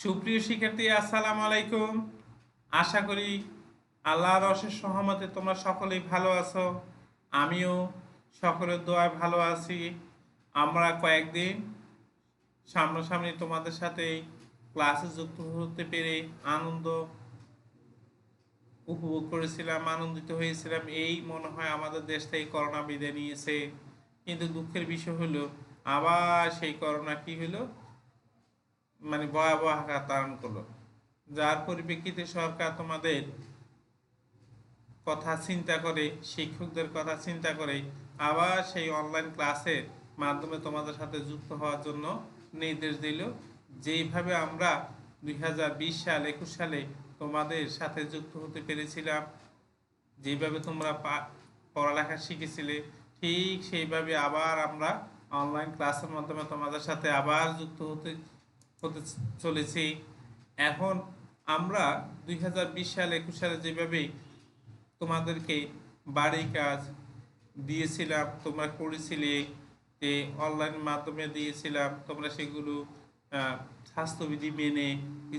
সুপ্রিয় শিক্ষার্থী, আসসালামু আলাইকুম। আশা করি আল্লাহর অশেষ রহমতে তোমরা সকলেই ভালো আছো। আমিও সকলের দোয়ায় ভালো আছি। আমরা কয়েকদিন সামনাসামনি তোমাদের সাথে ক্লাসে যুক্ত হতে পেরে আনন্দ উপভোগ করেছিলাম, আনন্দিত হয়েছিলাম। এই মনে হয় আমাদের দেশ থেকে করোনা বিদায় নিয়েছে, কিন্তু দুঃখের বিষয় হলো আবার সেই করোনা কি হলো, মানে ভয়াবহ আকার ধারণ করলো। যার পরিপ্রেক্ষিতে সরকার তোমাদের কথা চিন্তা করে, শিক্ষকদের কথা চিন্তা করে আবার সেই অনলাইন ক্লাসের মাধ্যমে তোমাদের সাথে যুক্ত হওয়ার জন্য নির্দেশ দিল। যেইভাবে আমরা 2020 সাল 21 সালে তোমাদের সাথে যুক্ত হতে পেরেছিলাম, যেভাবে তোমরা পড়ালেখা শিখেছিলে, ঠিক সেইভাবে আবার আমরা অনলাইন ক্লাসের মাধ্যমে তোমাদের সাথে আবার যুক্ত হতে হতে চলেছি। এখন আমরা 2020 সাল 21 সালে যেভাবে তোমাদেরকে বাড়ির কাজ দিয়েছিলাম, তোমরা করেছিলে, যে অনলাইন মাধ্যমে দিয়েছিলাম, তোমরা সেগুলো স্বাস্থ্যবিধি মেনে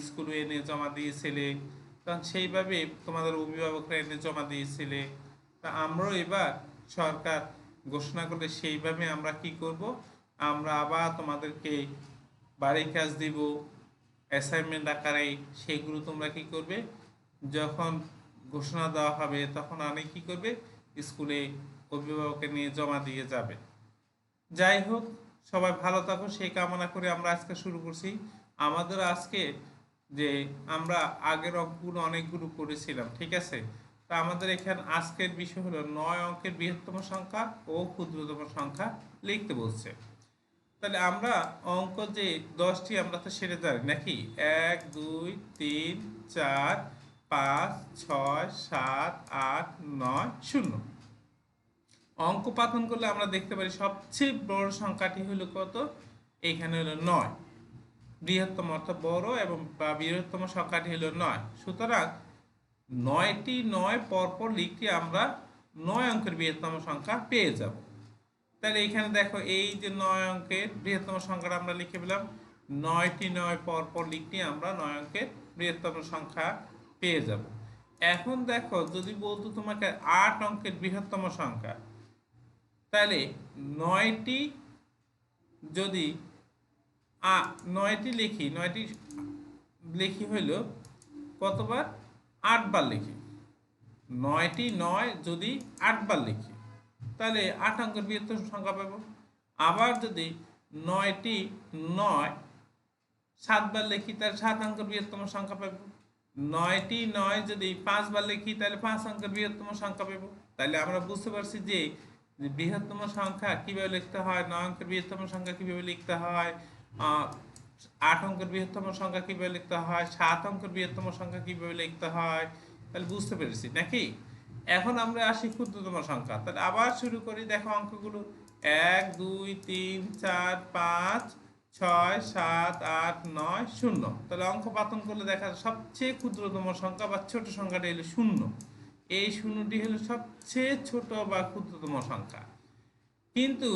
স্কুলে এনে জমা দিয়েছিলে, কারণ সেইভাবে তোমাদের অভিভাবকরা এনে জমা দিয়েছিলে। তা আমরাও এবার সরকার ঘোষণা করলে সেইভাবে আমরা কি করব, আমরা আবার তোমাদেরকে বাড়ির কাজ দিব অ্যাসাইনমেন্ট আকারে। সেগুলো তোমরা কি করবে, যখন ঘোষণা দেওয়া হবে তখন অনেক কি করবে, স্কুলে অভিভাবকের নিয়ে জমা দিয়ে যাবে। যাই হোক, সবাই ভালো থাকো সেই কামনা করে আমরা আজকে শুরু করছি। আমাদের আজকে যে আমরা আগের অঙ্কগুলো অনেকগুলো করেছিলাম, ঠিক আছে। তা আমাদের এখানে আজকের বিষয় হলো 9 অঙ্কের বৃহত্তম সংখ্যা ও ক্ষুদ্রতম সংখ্যা লিখতে বলছে। তাহলে আমরা অঙ্ক যে 10টি আমরা তো সেরে জানি নাকি, 1 2 3 4 5 6 7 8 9 0। অঙ্ক পাতন করলে আমরা দেখতে পারি সবচেয়ে বড় সংখ্যাটি হলো কত, এখানে হলো 9। বৃহত্তম অর্থাৎ বড় এবং বৃহত্তম সংখ্যাটি হলো 9। সুতরাং 9টি 9 পরপর লিখে আমরা 9 অঙ্কের বৃহত্তম সংখ্যা পেয়ে যাব। তাহলে এখানে দেখো, এই যে 9 অঙ্কের বৃহত্তম সংখ্যাটা আমরা লিখে পেলাম। 9টি 9 পরপর লিখে আমরা 9 অঙ্কের বৃহত্তম সংখ্যা পেয়ে যাব। এখন দেখো, যদি বলতো তোমাকে 8 অঙ্কের বৃহত্তম সংখ্যা, তাহলে 9টি যদি 9টি লিখি, 9টি লিখি হইল কতবার, 8 বার লিখি। 9টি 9 যদি 8 বার লিখি তাহলে 8 অঙ্কের বৃহত্তম সংখ্যা পাব। আবার যদি 9টি 9 7 বার লিখি তাহলে 7 অঙ্কের বৃহত্তম সংখ্যা পাব। 9টি 9 যদি 5 বার লিখি তাহলে 5 অঙ্কের বৃহত্তম সংখ্যা পাব। তাহলে আমরা বুঝতে পারছি যে বৃহত্তম সংখ্যা কিভাবে লিখতে হয়, 9 অঙ্কের বৃহত্তম সংখ্যা কিভাবে লিখতে হয়, 8 অঙ্কের বৃহত্তম সংখ্যা কিভাবে লিখতে হয়, 7 অঙ্কের বৃহত্তম সংখ্যা কিভাবে লিখতে হয়, তাহলে বুঝতে পেরেছি নাকি। এখন আমরা আসি ক্ষুদ্রতম সংখ্যা। তাহলে আবার শুরু করি, দেখো অঙ্কগুলো 1 2 3 4 5 6 7 8 9 0। তাহলে অঙ্ক পাতন করলে দেখা যায় সবচেয়ে ক্ষুদ্রতম সংখ্যা বা ছোট সংখ্যাটি হলো 0। এই শূন্যটি হলো সবচেয়ে ছোট বা ক্ষুদ্রতম সংখ্যা। কিন্তু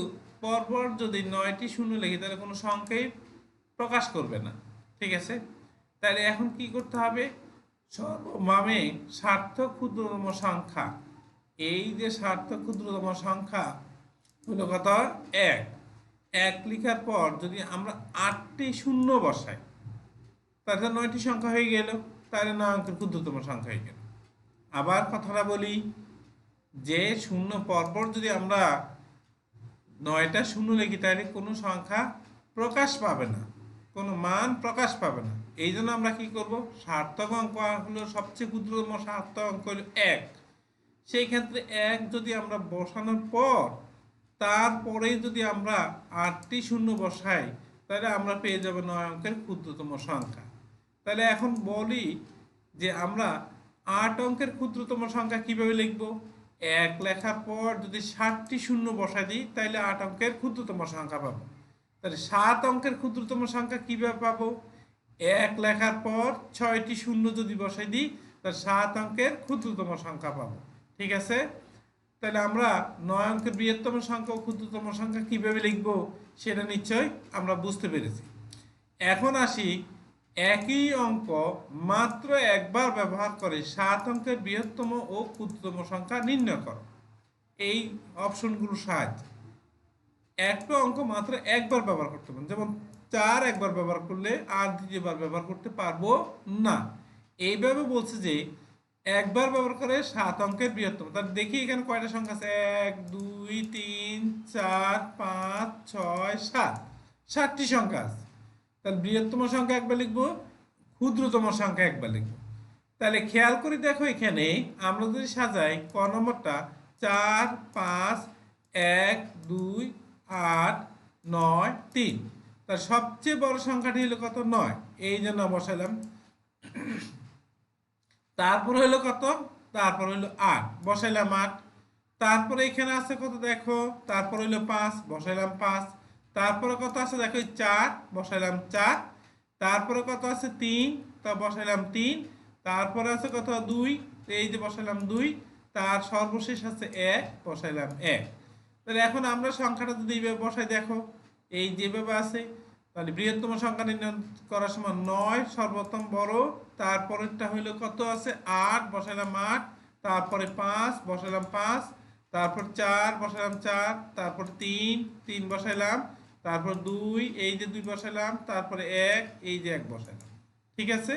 পরপর যদি 9টি শূন্য লিখি তাহলে কোনো সংখ্যাই প্রকাশ করবে না, ঠিক আছে। তাহলে এখন কি করতে হবে, সর্বমামে সার্থক ক্ষুদ্রতম সংখ্যা, এই যে সার্থক ক্ষুদ্রতম সংখ্যা হলো কত, 1। 1 লেখার পর যদি আমরা 8টি শূন্য বসাই তাহলে 9টি সংখ্যা হয়ে গেল, তাহলে 9 অঙ্কের ক্ষুদ্রতম সংখ্যা হয়ে গেল। আবার কথাটা বলি, যে শূন্য পরপর যদি আমরা 9টা শূন্য লিখি তাহলে কোনো সংখ্যা প্রকাশ পাবে না, কোনো মান প্রকাশ পাবে না। এই জন্য আমরা কি করব, সার্থক অঙ্ক হলো সবচেয়ে ক্ষুদ্রতম সার্থক অঙ্ক হলো 1। সেই ক্ষেত্রে 1 যদি আমরা বসানোর পর তারপরেই যদি আমরা 8টি শূন্য বসাই তাহলে আমরা পেয়ে যাব 9 অঙ্কের ক্ষুদ্রতম সংখ্যা। তাহলে এখন বলি যে আমরা 8 অঙ্কের ক্ষুদ্রতম সংখ্যা কিভাবে লিখব। 1 লেখার পর যদি 7টি শূন্য বসাই দিই তাহলে 8 অঙ্কের ক্ষুদ্রতম সংখ্যা পাবো। তাহলে 7 অঙ্কের ক্ষুদ্রতম সংখ্যা কিভাবে পাবো, 1 লেখার পর 6টি শূন্য যদি বসাই দিই তাহলে 7 অঙ্কের ক্ষুদ্রতম সংখ্যা পাবো, ঠিক আছে। তাহলে আমরা 9 অঙ্কের বৃহত্তম সংখ্যা ও ক্ষুদ্রতম সংখ্যা কিভাবে লিখব সেটা নিশ্চয়ই আমরা বুঝতে পেরেছি। এখন আসি একই অঙ্ক মাত্র একবার ব্যবহার করে 7 অঙ্কের বৃহত্তম ও ক্ষুদ্রতম সংখ্যা নির্ণয় করো। এই অপশনগুলোর সাহায্যে একটা অঙ্ক মাত্র একবার ব্যবহার করতে পারবেন, যেমন 4 একবার ব্যবহার করলে আর দ্বিতীয়বার ব্যবহার করতে পারবো না। এইভাবে বলছে যে একবার ব্যবহার করে 7 অঙ্কের বৃহত্তম। তাহলে দেখি এখানে কয়টা সংখ্যা আছে, 1 2 3 4 5 6 7, 7টি সংখ্যা আছে। তাহলে বৃহত্তম সংখ্যা একবার লিখবো, ক্ষুদ্রতম সংখ্যা একবার লিখবো। তাহলে খেয়াল করে দেখো, এখানে আমরা যদি সাজাই ক নম্বরটা 4 5 1 2 8 9 3, তার সবচেয়ে বড় সংখ্যাটি হলো কত, 9, এই জন্য বসালাম। তারপর হলো কত, তারপর হলো 8, বসাইলাম 8। তারপরে এখানে আছে কত দেখো, তারপর হলো 5, বসাইলাম 5। তারপরে কত আছে দেখো 4, বসাইলাম 4। তারপরে কত আছে 3, তা বসাইলাম 3। তারপরে আছে কত 2, এই যে বসাইলাম 2। তার সর্বশেষ আছে 1, বসাইলাম 1। তাহলে এখন আমরা সংখ্যাটা যদি এইভাবে বসাই দেখো, এই যেভাবে আছে, তাহলে বৃহত্তম সংখ্যা নির্ণয় করার সময় 9 সর্বোত্তম বড়, তারপরেরটা হইলো কত আছে 8, বসাইলাম 8। তারপরে 5, বসাইলাম 5। তারপর 4, বসাইলাম 4। তারপর 3, 3 বসাইলাম। তারপর 2, এই যে 2 বসাইলাম। তারপরে 1, এই যে 1 বসাইলাম। ঠিক আছে,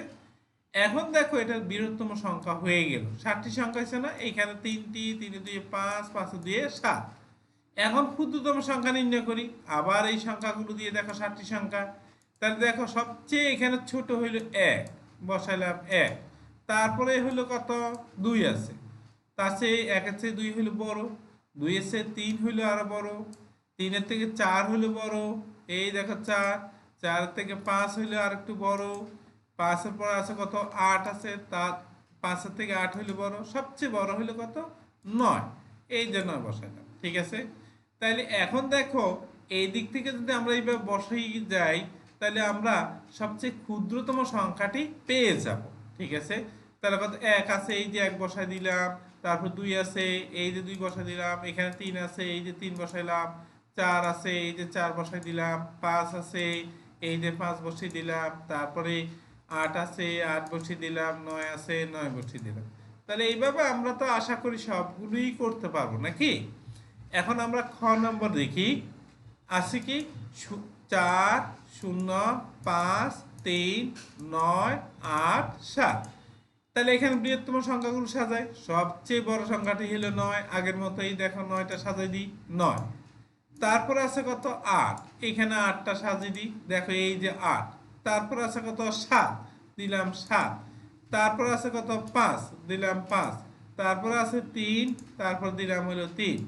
এখন দেখো এটা বৃহত্তম সংখ্যা হয়ে গেল। 7টি সংখ্যা আছে না, এইখানে 3টি, 3 2 5, 5 2 7। এখন ক্ষুদ্রতম সংখ্যা নির্ণয় করি, আবার এই সংখ্যাগুলো দিয়ে দেখো 7টি সংখ্যা। তাহলে দেখো সবচেয়ে এখানে ছোট হইল 1, বসাইলাম 1। তারপরে হইলো কত 2 আছে, তার চেয়ে 1-এর চেয়ে 2 হইলো বড়। 2-এর চেয়ে 3 হইলো আরো বড়। 3-এর থেকে 4 হইলো বড়, এই দেখো 4। 4-এর থেকে 5 হইলো আর একটু বড়। 5-এর পর আছে কত 8 আছে, তার 5-এর থেকে 8 হইলো বড়। সবচেয়ে বড় হইলো কত 9, এই যে 9 বসাইলাম। ঠিক আছে, তাহলে এখন দেখো এই দিক থেকে যদি আমরা এইভাবে বসাই যাই, তাহলে আমরা সবচেয়ে ক্ষুদ্রতম সংখ্যাটি পেয়ে যাব। ঠিক আছে, তাহলে কত 1 আছে, এই যে 1 বসাই দিলাম। তারপর 2 আছে, এই যে 2 বসাই দিলাম। এখানে 3 আছে, এই যে 3 বসাইলাম। 4 আছে, এই যে 4 বসাই দিলাম। 5 আছে, এই যে 5 বসিয়ে দিলাম। তারপরে 8 আছে, 8 বসিয়ে দিলাম। 9 আছে, 9 বসিয়ে দিলাম। তাহলে এইভাবে আমরা তো আশা করি সবগুলোই করতে পারবো নাকি। এখন আমরা খ নম্বর দেখি, আছে কি 4 0 5 3 9 8 7। তাহলে এখানে বৃহত্তম সংখ্যাগুলো সাজাই, সবচেয়ে বড় সংখ্যাটি হলো 9, আগের মতোই দেখো 9টা সাজাই দিই 9। তারপরে আছে কত 8, এখানে 8টা সাজিয়ে দিই, দেখো এই যে 8। তারপর আছে কত 7, দিলাম 7। তারপর আছে কত 5, দিলাম 5। তারপরে আছে 3, তারপর দিলাম হলো 3।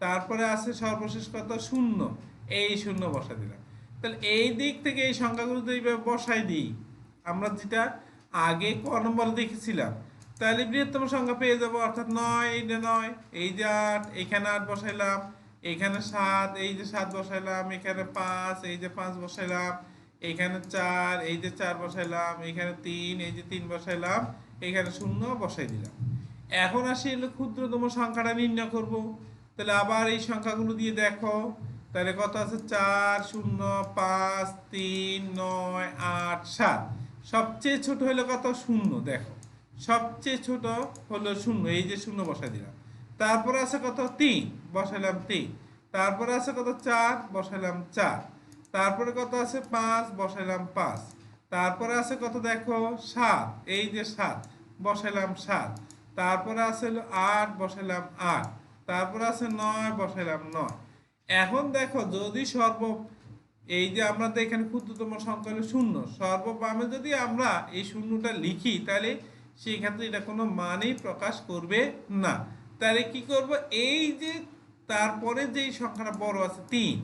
তারপরে আছে সর্বশেষ কত 0, এই 0 বসা দিলাম। তাহলে এই দিক থেকে এই সংখ্যাগুলো যদি এইভাবে বসাই দিই, আমরা যেটা আগে ক নম্বরে দেখেছিলাম, তাহলে বৃহত্তম সংখ্যা পেয়ে যাবো। অর্থাৎ 9, এই যে 9, এই যে 8, এখানে 8 বসাইলাম। এখানে 7, এই যে 7 বসাইলাম। এখানে 5, এই যে 5 বসাইলাম। এখানে 4, এই যে 4 বসাইলাম। এখানে 3, এই যে 3 বসাইলাম। এখানে 0 বসাই দিলাম। এখন আসি হলো ক্ষুদ্রতম সংখ্যাটা নির্ণয় করব। তাহলে আবার এই সংখ্যাগুলো দিয়ে দেখো, তাহলে কত আছে 4 0 5 3 9 8 7। সবচেয়ে ছোট হলো কত 0, দেখো সবচেয়ে ছোট হলো 0, এই যে 0 বসাই দিলাম। তারপর আছে কত 3, বসাইলাম 3। তারপরে আছে কত 4, বসাইলাম 4। তারপরে কত আছে 5, বসাইলাম 5। তারপরে আছে কত দেখো 7, এই যে 7, বসাইলাম 7। তারপরে আছে হলো 8, বসাইলাম 8। তারপরে আছে 9, বসাইলাম 9। এখন দেখো যদি এই যে আমরা তো এখানে ক্ষুদ্রতম সংখ্যা হলো 0, সর্ববামে যদি আমরা এই শূন্যটা লিখি, তাহলে সেই ক্ষেত্রে এটা কোনো মানেই প্রকাশ করবে না। তাহলে কি করব, এই যে তারপরে যেই সংখ্যাটা বড় আছে 3,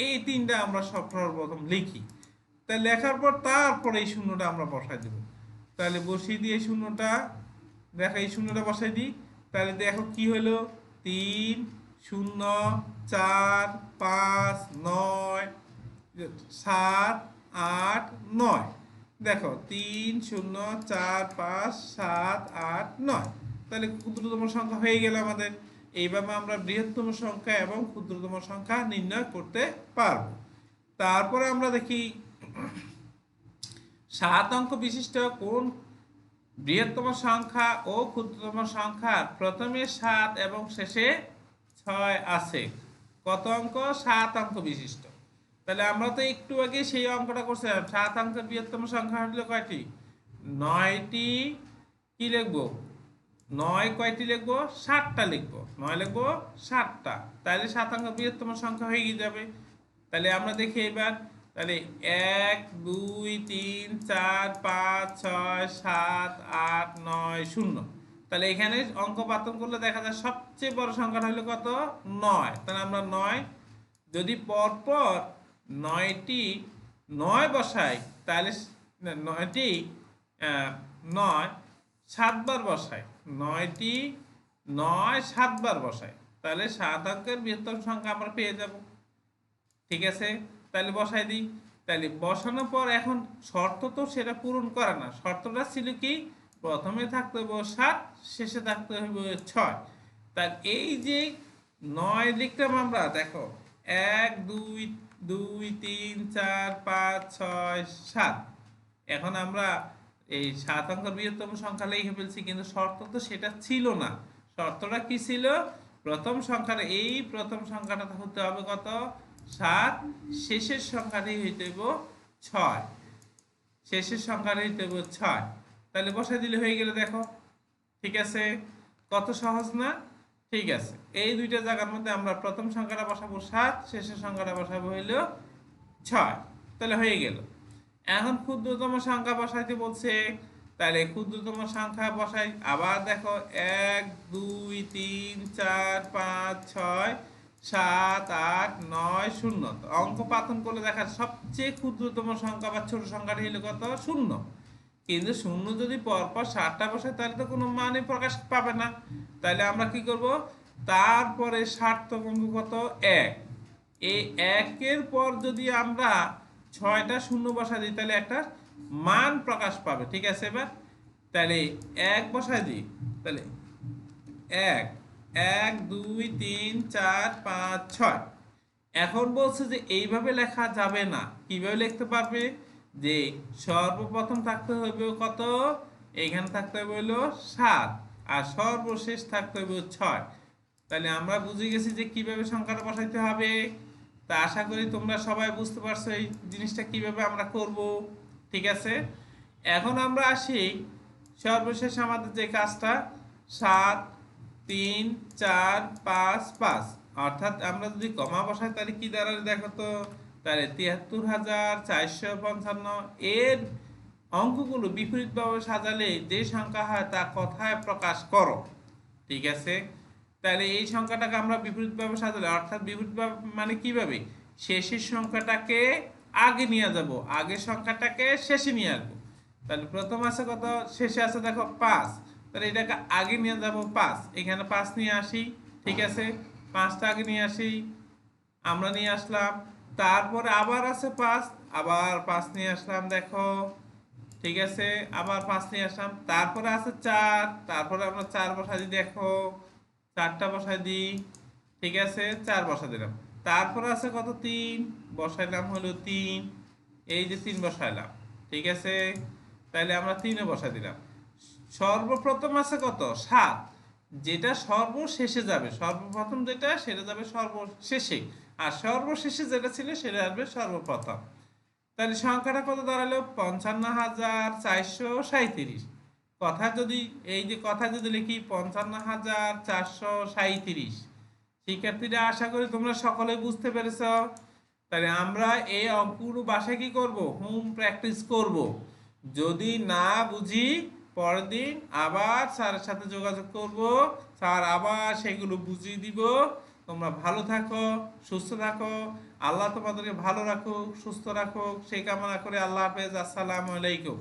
এই 3টা আমরা সর্বপ্রথম লিখি। তাই লেখার পর তারপরে এই শূন্যটা আমরা বসাই দেব। তাহলে বসিয়ে দিয়ে শূন্যটা, দেখো এই শূন্যটা বসাই দিই। তাহলে দেখো কি হলো 3 0 4 5 9 7 8 9। দেখো 3 0 4 5 7 8 9। তাহলে ক্ষুদ্রতম সংখ্যা হয়ে গেল আমাদের। এইভাবে আমরা বৃহত্তম সংখ্যা এবং ক্ষুদ্রতম সংখ্যা নির্ণয় করতে পারবো। তারপরে আমরা দেখি 7 অঙ্ক বিশিষ্ট কোন বৃহত্তম সংখ্যা ও ক্ষুদ্রতম সংখ্যার প্রথমে 7 এবং শেষে 6 আছে? কত অঙ্ক? 7 অঙ্ক বিশিষ্ট। তাহলে আমরা তো একটু আগে সেই অঙ্কটা করছিলাম। 7 অঙ্কের বৃহত্তম সংখ্যা হলো কয়টি? 9টি। কি লিখবো? 9 কয়টি লিখবো? 7টা লিখবো। 9 লিখবো 7টা। তাহলে 7 অঙ্ক বৃহত্তম সংখ্যা হয়ে যাবে। তাহলে আমরা দেখি এবার। তাহলে 1 2 3 4 5 6 7 8 9 0। তাহলে এখানে অঙ্ক পাতন করলে দেখা যায় সবচেয়ে বড় সংখ্যাটা হলো কত? 9। তাহলে আমরা 9 যদি পরপর 9টি 9 বসাই, তাহলে 9টি 9 7বার বসাই। 9টি 9 7বার বসাই, তাহলে 7 অঙ্কের বৃহত্তম সংখ্যা আমরা পেয়ে যাব। ঠিক আছে, তাহলে বসাই দিই। তাহলে বসানোর পর এখন শর্ত তো সেটা পূরণ করে না। শর্তটা ছিল কি? প্রথমে থাকতে হবে 7, শেষে থাকতে হবে 6। তার এই যে 9 লিখলাম আমরা, দেখো 1 2 2 3 4 5 6 7। এখন আমরা এই 7 অঙ্কের বৃহত্তম সংখ্যা লিখে ফেলছি, কিন্তু শর্ত তো সেটা ছিল না। শর্তটা কি ছিল? প্রথম সংখ্যাটা, এই প্রথম সংখ্যাটা হতে হবে কত? 7। শেষের সংখ্যাটি হইতে হইব 6। শেষের সংখ্যাটি হইতে হইব 6। তাহলে বসাই দিলে হয়ে গেল। দেখো, ঠিক আছে, কত সহজ না? ঠিক আছে, এই দুইটা জায়গার মধ্যে আমরা প্রথম সংখ্যাটা বসাবো 7, শেষের সংখ্যাটা বসাবো হইল 6। তাহলে হয়ে গেল। এখন ক্ষুদ্রতম সংখ্যা বসাইতে বলছে। তাহলে ক্ষুদ্রতম সংখ্যা বসাই। আবার দেখো 1 2 3 4 5 6 7 8 9 0। অঙ্ক পাতন করলে দেখা সবচেয়ে ক্ষুদ্রতম সংখ্যা বা ছোট সংখ্যাটি হলো কত? 0। কিন্তু 0 যদি পরপর 7টা বসাই, তাহলে তো কোনো মানে প্রকাশ পাবে না। তাহলে আমরা কি করব? তারপরে 7তম অঙ্ক কত? 1। এই 1-এর পর যদি আমরা 6টা 0 বসাই দিই, তাহলে একটা মান প্রকাশ পাবে। ঠিক আছে, এবার তাহলে 1 বসাই দিই। তাহলে 1 1 2 3 4 5 6। এখন বলছে যে এইভাবে লেখা যাবে না। কিভাবে লিখতে পারবে? যে সর্বপ্রথম থাকতে হবে কত? এখানে থাকতে হবে হলো 7, আর সর্বশেষ থাকতে হবে 6। তাহলে আমরা বুঝে গেছি যে কিভাবে সংখ্যাটা বসাইতে হবে। তা আশা করি তোমরা সবাই বুঝতে পারছো এই জিনিসটা কিভাবে আমরা করব। ঠিক আছে, এখন আমরা আসি সর্বশেষ আমাদের যে কাজটা, 7 3 4 5 5। অর্থাৎ আমরা যদি কমা বসাই, তাহলে কি দাঁড়াবে দেখো তো? তাহলে 73,455। এর অঙ্কগুলো বিপরীতভাবে সাজালে যে সংখ্যা হয় তা কথায় প্রকাশ করো। ঠিক আছে, তাহলে এই সংখ্যাটাকে আমরা বিপরীতভাবে সাজালে, অর্থাৎ বিপরীতভাবে মানে কিভাবে? শেষের সংখ্যাটাকে আগে নিয়ে যাব, আগের সংখ্যাটাকে শেষে নিয়ে আসবো। তাহলে প্রথম আছে কত? শেষে আছে দেখো 5। তাহলে এটাকে আগে নিয়ে যাব 5। এখানে 5 নিয়ে আসি। ঠিক আছে, 5টা আগে নিয়ে আসি, আমরা নিয়ে আসলাম। তারপরে আবার আছে 5, আবার 5 নিয়ে আসলাম। দেখো, ঠিক আছে, আবার 5 নিয়ে আসলাম। তারপরে আছে 4, তারপরে আমরা 4 বসাই দিই। দেখো, 4টা বসাই দিই। ঠিক আছে, 4 বসাই দিলাম। তারপরে আছে কত? 3 বসাইলাম, হলো 3। এই যে 3 বসাইলাম। ঠিক আছে, তাহলে আমরা 3-এ বসাই দিলাম। সর্বপ্রথম আছে কত? 7, যেটা সর্বশেষে যাবে। সর্বপ্রথম যেটা সেটা যাবে সর্বশেষে, আর সর্বশেষে যেটা ছিল সেটা আসবে সর্বপ্রথম। তাহলে সংখ্যাটা কত দাঁড়ালো? 55,437। কথা যদি, এই যে কথা যদি লিখি 55,437, শিক্ষার্থীরা আশা করি তোমরা সকলে বুঝতে পেরেছ। তাহলে আমরা এই অঙ্কগুলো বাসায় কি করব? হোম প্র্যাকটিস করব। যদি না বুঝি, পরের দিন আবার স্যারের সাথে যোগাযোগ করব, স্যার আবার সেগুলো বুঝিয়ে দিব। তোমরা ভালো থাকো, সুস্থ থাকো। আল্লাহ তোমাদেরকে ভালো রাখুক, সুস্থ রাখুক, সেই কামনা করে আল্লাহ হাফেজ। আসসালামু আলাইকুম।